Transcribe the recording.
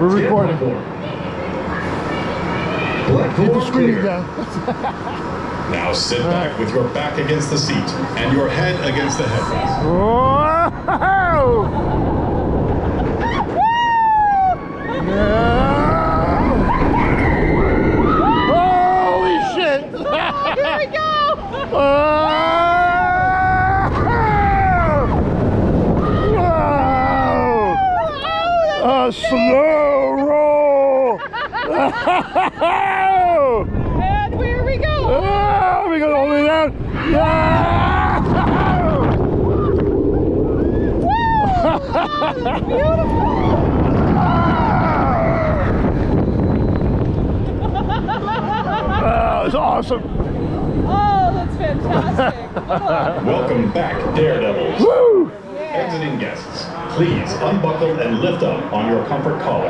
We're recording. Keep the screen down. Now sit back with your back against the seat and your head against the headrest. Whoa! Holy shit! Here we go! A slow roll! And where we go? We go all the way down. Beautiful! It's awesome. Oh, that's fantastic. Welcome back, daredevils. Woo! Exiting guests, please unbuckle and lift up on your comfort collar.